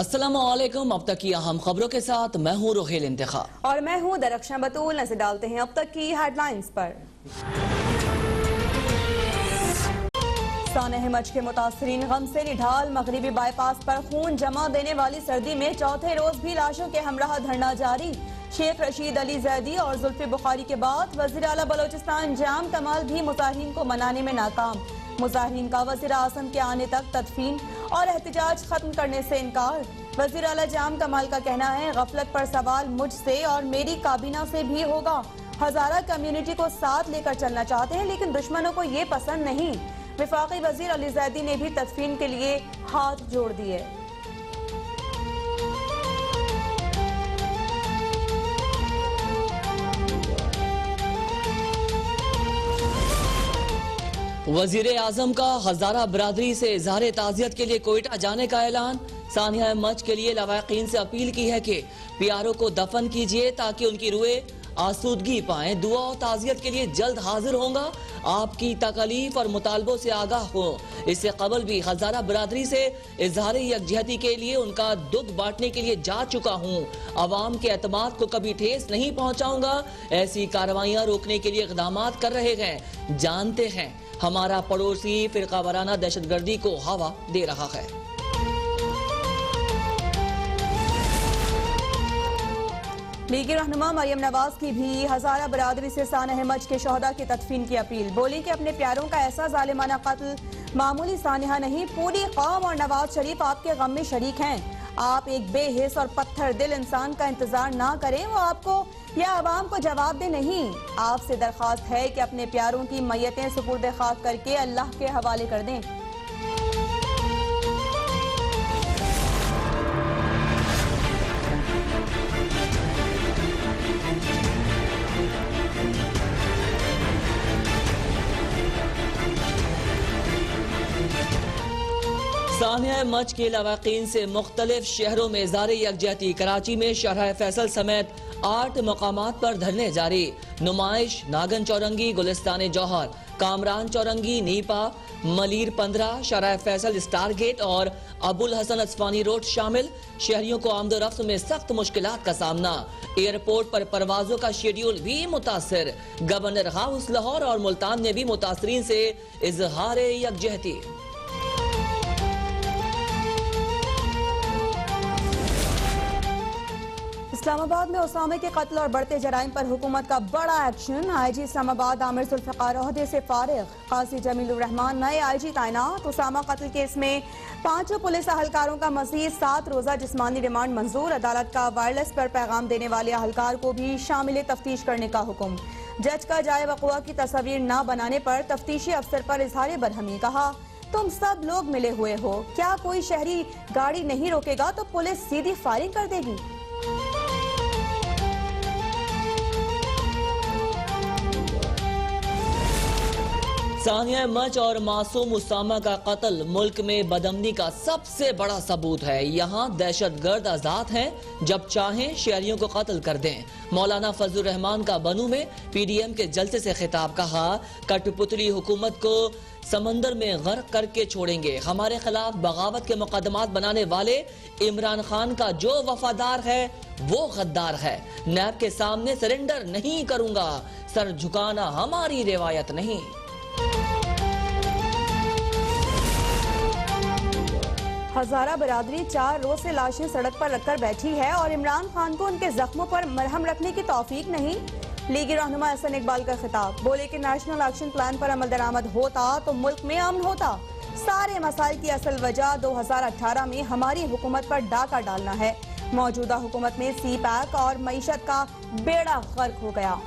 अस्सलामुअलैकुम। अब तक की अहम खबरों के साथ मैं हूँ रोहेल इंतखा और मैं हूँ दरख्शां बतूल। नजर डालते हैं अब तक की हेडलाइंस पर। सानह मच के मुतासरीन गम से निढाल। मगरिबी बाईपास पर खून जमा देने वाली सर्दी में चौथे रोज भी लाशों के हमराह धरना जारी। शेख रशीद अली जैदी और जुल्फी बुखारी के बाद वजीर आला बलोचिस्तान जाम कमाल भी मुजाहिरीन को मनाने में नाकाम। मुजाहिरीन का वजीर आजम के आने तक तदफीन और एहतजाज खत्म करने से इनकार। वजीर आला जाम कमाल का कहना है, गफलत पर सवाल मुझसे और मेरी काबीना से भी होगा। हजारा कम्युनिटी को साथ लेकर चलना चाहते हैं, लेकिन दुश्मनों को ये पसंद नहीं। विफाकी वजीर अली जैदी ने भी तदफीन के लिए हाथ जोड़ दिए। वजीर आजम का हजारा बरादरी से इजहार ताजियत के लिए कोयटा जाने का ऐलान। सानिया मच के लिए लवाकीन से अपील की है कि प्यारों को दफन कीजिए ताकि उनकी रूहें आसूदगी पाएं। दुआ और ताजियत के लिए जल्द हाजिर होगा। आपकी तकलीफ और मुतालबों से आगाह हो। इससे कबल भी हजारा बरादरी से इजहार यकजहती के लिए उनका दुख बांटने के लिए जा चुका हूँ। अवाम के एतमाद को कभी ठेस नहीं पहुँचाऊंगा। ऐसी कार्रवाइयाँ रोकने के लिए इक़दाम कर रहे हैं। जानते हैं हमारा पड़ोसी फिरका वाराना दहशतगर्दी को हवा दे रहा है। लीगी रहनुमा मरियम नवाज की भी हजारा बरादरी से सानह मच के शोहदा की तदफीन की अपील। बोली कि अपने प्यारों का ऐसा जालिमाना कत्ल मामूली सानिहा नहीं, पूरी कौम और नवाज शरीफ आपके गम में शरीक हैं। आप एक बेहिस और पत्थर दिल इंसान का इंतजार ना करें, वो आपको या आवाम को जवाब दे। नहीं, आपसे दरख्वास्त है कि अपने प्यारों की मैयतें सुपुर्द खाक करके अल्लाह के हवाले कर दें। सानिया मच के लवाकीन से मुख्तलिफ शहरों में इज़हार यकजहती। कराची में शरह फैसल समेत 8 मकामात पर धरने जारी। नुमाइश नागन चौरंगी, गुलिस्तान जौहर, कामरान चौरंगी, नीपा, मलीर 15, शरह फैसल, स्टार गेट और अबुल हसन अस्फानी रोड शामिल। शहरियों को आमदोरफ्त में सख्त मुश्किलात का सामना। एयरपोर्ट पर परवाजों का शेड्यूल भी मुतासर। गवर्नर हाउस लाहौर और मुल्तान ने भी मुतासरीन से इज़हार यकजहती। इस्लामाबाद में उसामे के कत्ल और बढ़ते जराइम पर हुकूमत का बड़ा एक्शन। आईजी इस्लामाबाद आमिर जुल्फ़िकार ओहदे से फारिग। काजी जमीलुर रहमान नए आईजी तैनात। उसामा कत्ल केस में 5 पुलिस अहलकारों का मज़ीद 7 रोज़ा जिस्मानी रिमांड मंजूर। अदालत का वायरलेस पर पैगाम देने वाले अहलकार को भी शामिल तफ्तीश करने का हुक्म। जज का जाए वक़ुआ की तस्वीर न बनाने पर तफ्तीशी अफसर पर इजहार बरहमी। कहा, तुम सब लोग मिले हुए हो, क्या कोई शहरी गाड़ी नहीं रोकेगा तो पुलिस सीधी फायरिंग कर देगी। सानिया मच और मासूम उसामा का कत्ल मुल्क में बदअमनी का सबसे बड़ा सबूत है। यहाँ दहशतगर्द आजाद हैं, जब चाहें शहरियों को कत्ल कर दें। मौलाना फजलुर रहमान का बनू में पीडीएम के जलसे से खिताब। कहा, कठपुतली हुकूमत को समंदर में गर्क करके छोड़ेंगे। हमारे खिलाफ बगावत के मुकदमात बनाने वाले इमरान खान का जो वफादार है वो गद्दार है। नैब के सामने सरेंडर नहीं करूंगा। सर झुकाना हमारी रिवायत नहीं। हजारा बरादरी 4 रोज से लाशें सड़क पर रखकर बैठी है और इमरान खान को उनके जख्मों पर मरहम रखने की तौफीक नहीं। लीगी रहनुमा एहसन इकबाल का खिताब। बोले कि नेशनल एक्शन प्लान पर अमल दरामद होता तो मुल्क में अमन होता। सारे मसाइल की असल वजह 2018 में हमारी हुकूमत पर डाका डालना है। मौजूदा हुकूमत में सी पैक और मईशत का बेड़ा गर्क हो गया।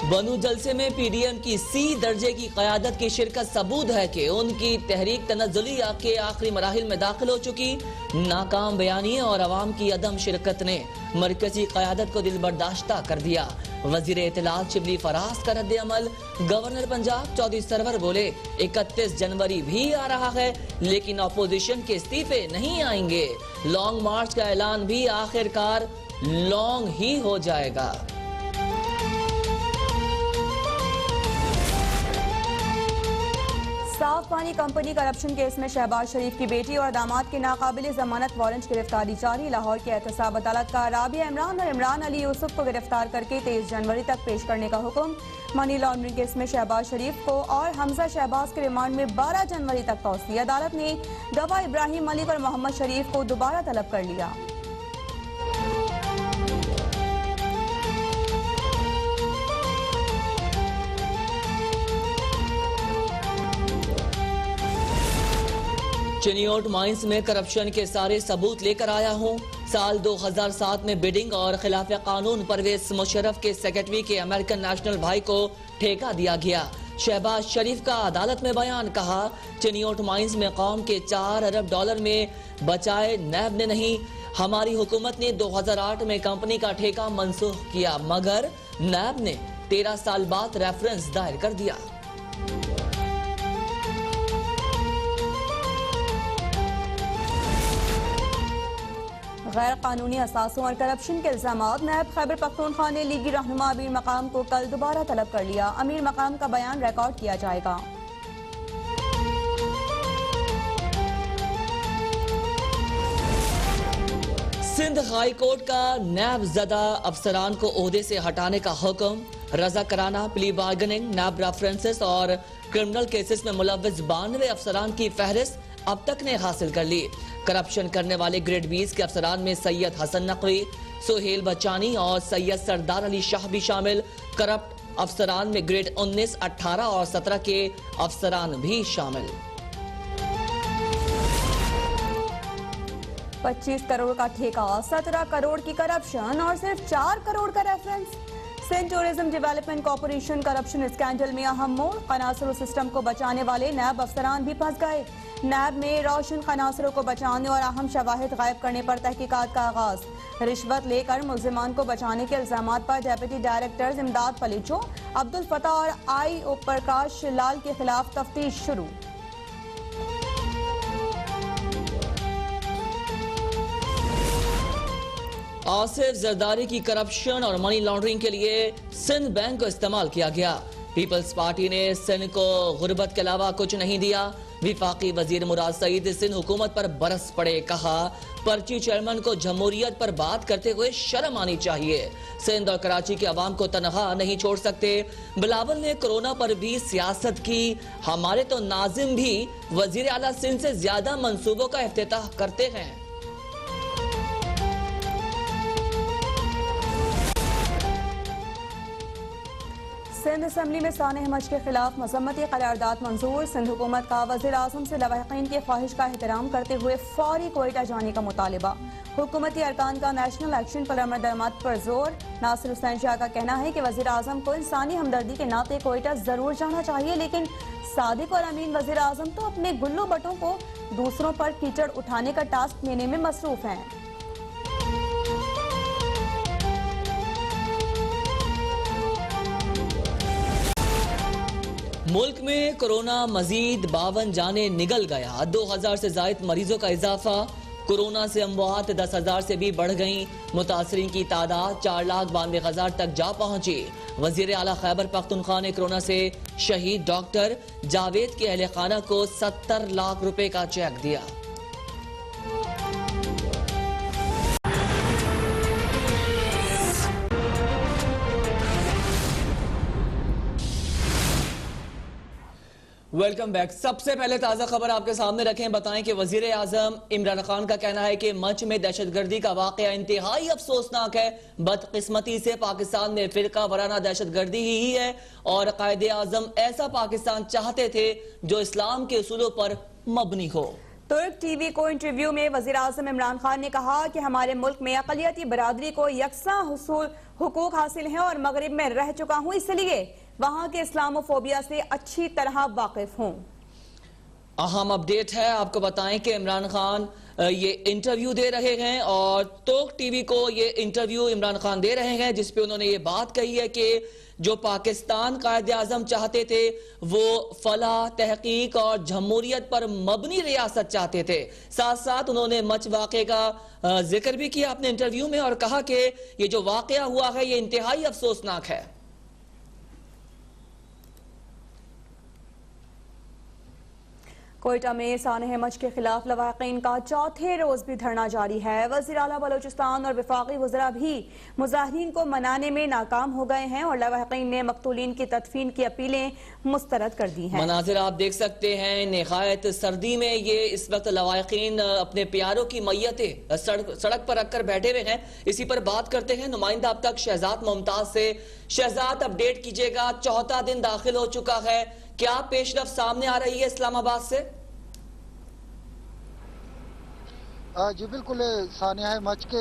बनू जलसे में पीडीएम की सी दर्जे की क़यादत की शिरकत सबूत है कि उनकी तहरीक तनज़्ज़ुली के आखिरी मराहिल में दाखिल हो चुकी। नाकाम बयानी और अवाम की अदम शिरकत ने मरकजी क़यादत को दिल बर्दाश्ता कर दिया। वज़ीर इत्तलात शिबली फराज का रद्द अमल। गवर्नर पंजाब चौधरी सरवर बोले, 31 जनवरी भी आ रहा है लेकिन अपोजिशन के इस्तीफे नहीं आएंगे। लॉन्ग मार्च का ऐलान भी आखिरकार लॉन्ग ही हो जाएगा। पानी कंपनी करप्शन केस में शहबाज शरीफ की बेटी और दामाद के नाकाबिल जमानत वारंट गिरफ्तारी जारी। लाहौर की एहतसाब अदालत का राबिया इमरान और इमरान अली यूसुफ को गिरफ्तार करके 23 जनवरी तक पेश करने का हुक्म। मनी लॉन्ड्रिंग केस में शहबाज शरीफ को और हमजा शहबाज के रिमांड में 12 जनवरी तक तौसी। अदालत ने गवाह इब्राहिम मलिक और मोहम्मद शरीफ को दोबारा तलब कर लिया। चिनियोट माइंस में करप्शन के सारे सबूत लेकर आया हूं। साल 2007 में बिडिंग और खिलाफ कानून परवेज मुशर्रफ के सेक्रेटरी के अमेरिकन नेशनल भाई को ठेका दिया गया। शहबाज शरीफ का अदालत में बयान, कहा चिनियोट माइंस में कौम के 4 अरब डॉलर में बचाए नैब ने नहीं। हमारी हुकूमत ने 2008 में कंपनी का ठेका मनसूख किया, मगर नैब ने 13 साल बाद रेफरेंस दायर कर दिया। गैर कानूनी असासों और करप्शन के इल्जामात। नैब खैबर पख्तूनख्वा ने लीगी रहनुमा अमीर मकाम को कल दोबारा तलब कर लिया। अमीर मकाम का बयान रिकॉर्ड किया जाएगा। सिंध हाई कोर्ट का नैब ज़दा अफसरान को ओहदे से हटाने का हुक्म। रजा कराना, प्ली बार्गेनिंग, नैब रेफरेंसेस और क्रिमिनल केसेस में मुलव्विस 92 अफसरान की फहरिस्त अब तक ने हासिल कर ली। करप्शन करने वाले ग्रेड 20 के अफसरान में सैयद हसन नकवी, सुहेल बच्चानी और सैयद सरदार अली शाह भी शामिल। करप्ट अफसरान में ग्रेड 19, 18 और 17 के अफसरान भी शामिल। 25 करोड़ का ठेका, 17 करोड़ की करप्शन और सिर्फ 4 करोड़ का reference. Sindh tourism development corporation corruption scandal में अहम मोड़। खनासरों सिस्टम को बचाने वाले नैब अफसरान भी फंस गए। नैब में रोशन खनासरों को बचाने और अहम शवाहिद गायब करने पर तहकीकात का आगाज। रिश्वत लेकर मुल्जिमान को बचाने के इल्जामात पर डेप्यूटी डायरेक्टर्स इमदाद पलीचो, अब्दुल फता और आई.ओ. प्रकाश लाल के खिलाफ तफ्तीश शुरू। आसिफ जरदारी की करप्शन और मनी लॉन्ड्रिंग के लिए सिंध बैंक को इस्तेमाल किया गया। पीपल्स पार्टी ने सिंध को गुर्बत के अलावा कुछ नहीं दिया। विफाकी वजीर मुराद सईद सिंध हुकूमत पर बरस पड़े, कहा पर्ची चेयरमैन को जमहूरियत पर बात करते हुए शर्म आनी चाहिए। सिंध और कराची के अवाम को तनहा नहीं छोड़ सकते। बिलावल ने कोरोना पर भी सियासत की। हमारे तो नाजिम भी वजीर आला सिंध से ज्यादा मंसूबों का इफ्तिताह करते हैं। सिंध असम्बली में सानिह मज के खिलाफ मजम्मती करारदाद मंजूर। सिंध हुकूमत का वज़ीर आज़म से लवाहिकीन की ख्वाहिश का एहतराम करते हुए फौरी कोयटा जाने का मुतालिबा। हुकूमती अरकान का नेशनल एक्शन पर अमल दरामद पर जोर। नासिर हुसैन शाह का कहना है कि वज़ीर आज़म को इंसानी हमदर्दी के नाते कोयटा जरूर जाना चाहिए, लेकिन सादिक और अमीन वज़ीर आज़म तो अपने गुल्लू बटों को दूसरों पर कीचड़ उठाने का टास्क लेने में मसरूफ हैं। मुल्क में कोरोना मजीद 52 जाने निगल गया। 2000 से जायद मरीजों का इजाफा। कोरोना से अमवात 10,000 से भी बढ़ गई। मुतासरीन की तादाद 4,92,000 तक जा पहुंची। वजीर आला खैबर पख्तूनख्वा ने कोरोना से शहीद डॉक्टर जावेद के अहले खाना को 70 लाख रुपए का चेक दिया। Welcome back. सबसे पहले ताजा खबर आपके सामने रखें। बताएं कि वजीर आजम इमरान खान का कहना है कि मच में दहशतगर्दी का वाकया इंतहाई अफसोसनाक है। बदकिस्मती से पाकिस्तान में फिरका वराना दहशतगर्दी ही है और कायदे आजम ऐसा पाकिस्तान चाहते थे जो इस्लाम के उसूलों पर मबनी हो। तुर्क टीवी को इंटरव्यू में वजीर आजम इमरान खान ने कहा कि हमारे मुल्क में अक़लियती बरादरी को यकसा हुकूक हासिल हैं और मगरिब में रह चुका हूँ, इसलिए वहां के इस्लामोफोबिया से अच्छी तरह वाकिफ हूँ। अहम अपडेट है, आपको बताएं कि इमरान खान ये इंटरव्यू दे रहे हैं और तुर्क टीवी को ये इंटरव्यू इमरान खान दे रहे हैं जिसपे उन्होंने ये बात कही है कि जो पाकिस्तान कायदे आजम चाहते थे वो फलाह, तहकीक और जमहूरियत पर मबनी रियासत चाहते थे। साथ साथ उन्होंने मच वाक़े का जिक्र भी किया अपने इंटरव्यू में और कहा कि ये जो वाक़या हुआ है ये इंतहाई अफसोसनाक है। कोयटा में सानह मच के खिलाफ लवाकिन का चौथे रोज भी धरना जारी है। वज़ीर आला बलोचिस्तान और वफाकी वज़रा भी मुजाहिरीन को मनाने में नाकाम हो गए हैं और लवाकिन ने मकतूलीन की तदफीन की अपीलें मुस्तरद कर दी हैं। मनाजिर आप देख सकते हैं, निहायत सर्दी में ये इस वक्त लवाकिन अपने प्यारों की मैयतें सड़क पर रखकर बैठे हुए हैं। इसी पर बात करते हैं नुमाइंदा अब तक शहजाद मुमताज से। शहजाद, अपडेट कीजिएगा, चौथा दिन दाखिल हो चुका है, क्या पेशरफ सामने आ रही है इस्लामाबाद से? जी बिल्कुल, सानिया मच के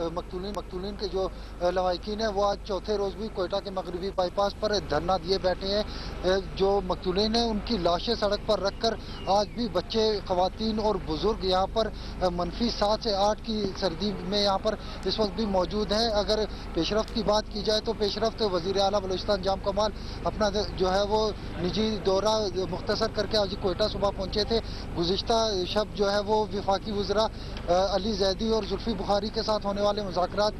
मकतूलीन के जो लवाकिन है वो आज चौथे रोज़ भी कोयटा के मगरबी बाईपास पर धरना दिए बैठे हैं। जो मकतूलीन हैं उनकी लाशें सड़क पर रखकर आज भी बच्चे, ख़वातीन और बुज़ुर्ग यहाँ पर -7 से 8 की सर्दी में यहाँ पर इस वक्त भी मौजूद हैं। अगर पेशरफ्त की बात की जाए तो पेशरफ्त वज़ीर आला बलूचिस्तान जाम कमाल अपना जो है वो निजी दौरा मुख्तसर करके आज कोयटा सुबह पहुँचे थे। गुज़िश्ता शब जो है वो वफाकी वज़रा अली जैदी और जुल्फी बुखारी के साथ होने वाले मुज़ाकरात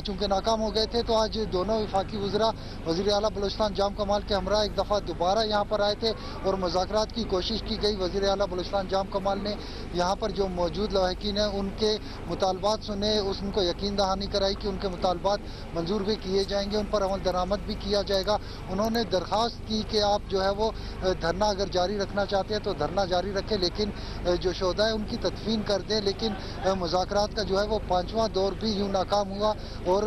चूँकि नाकाम हो गए थे, तो आज दोनों वफाकी वज़रा वज़ीर आला बलूचिस्तान जाम कमाल के हमरा एक दफ़ा दोबारा यहाँ पर आए थे और मुज़ाकरात की कोशिश की गई। वज़ीर आला बलूचिस्तान जाम कमाल ने यहाँ पर जो मौजूद लवाकिन हैं उनके मुतालबात सुने, उनको यकीन दहानी कराई कि उनके मुतालबात मंजूर भी किए जाएंगे, उन पर अमल दरामद भी किया जाएगा। उन्होंने दरख्वास्त की कि आप जो है वो धरना अगर जारी रखना चाहते हैं तो धरना जारी रखें, लेकिन जो शोधा है उनकी तदफीन कर दें। लेकिन मुज़ाकरात का जो है वो 5वां दौर भी यूँ नाकाम हुआ और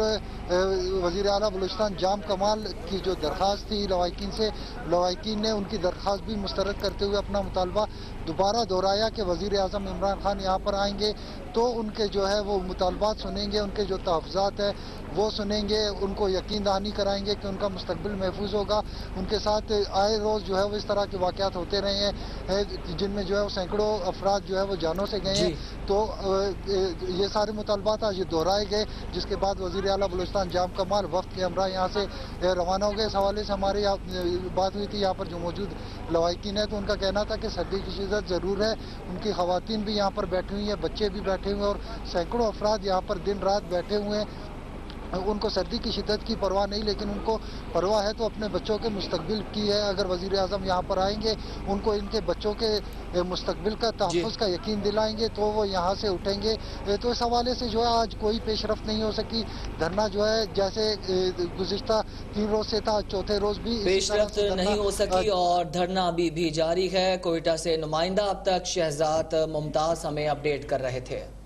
वज़ीर आला बलूचिस्तान जाम कमाल की जो दरख्वास्त थी लवाकिन से, लवाकिन ने उनकी दरख्वास्त भी मुस्तरद करते हुए अपना मुतालबा दोबारा दोहराया कि वज़ीर आज़म इमरान खान यहाँ पर आएंगे तो उनके जो है वो मुतालबात सुनेंगे, उनके जो तहफ़्ज़ात है वो सुनेंगे, उनको यकीन दहानी कराएंगे कि उनका मुस्तकबिल महफूज होगा। उनके साथ आए रोज़ जो है वो इस तरह के वाक़यात होते रहे हैं जिनमें जो है वो सैकड़ों अफराद जो है वो जानों से गए हैं। तो ये सारे मुतालबात आज दोहराए गए, जिसके बाद वज़ीर आला बलूचिस्तान जाम कमाल वफ़द के हमरा यहाँ से रवाना हो गए। इस हवाले से हमारी बात हुई थी यहाँ पर जो मौजूद लवाकिन है, तो उनका कहना था कि सर्दी की शिद्दत ज़रूर है, उनकी ख़वातीन भी यहाँ पर बैठी हुई हैं, बच्चे भी बैठे हुए हैं और सैकड़ों अफराद यहाँ पर दिन रात बैठे हुए हैं। उनको सर्दी की शिद्दत की परवाह नहीं, लेकिन उनको परवाह है तो अपने बच्चों के मुस्तकबिल की है। अगर वज़ीर आज़म यहाँ पर आएंगे, उनको इनके बच्चों के मुस्तकबिल का तहफ़्फ़ुज़ का यकीन दिलाएंगे तो वो यहाँ से उठेंगे। तो इस हवाले से जो है आज कोई पेशरफ्त नहीं हो सकी। धरना जो है जैसे गुज़िश्ता 3 रोज़ से था, चौथे रोज़ भी पेशरफ्त नहीं हो सकी और धरना अभी भी जारी है। कोयटा से नुमाइंदा अब तक शहजाद मुमताज़ हमें अपडेट कर रहे थे।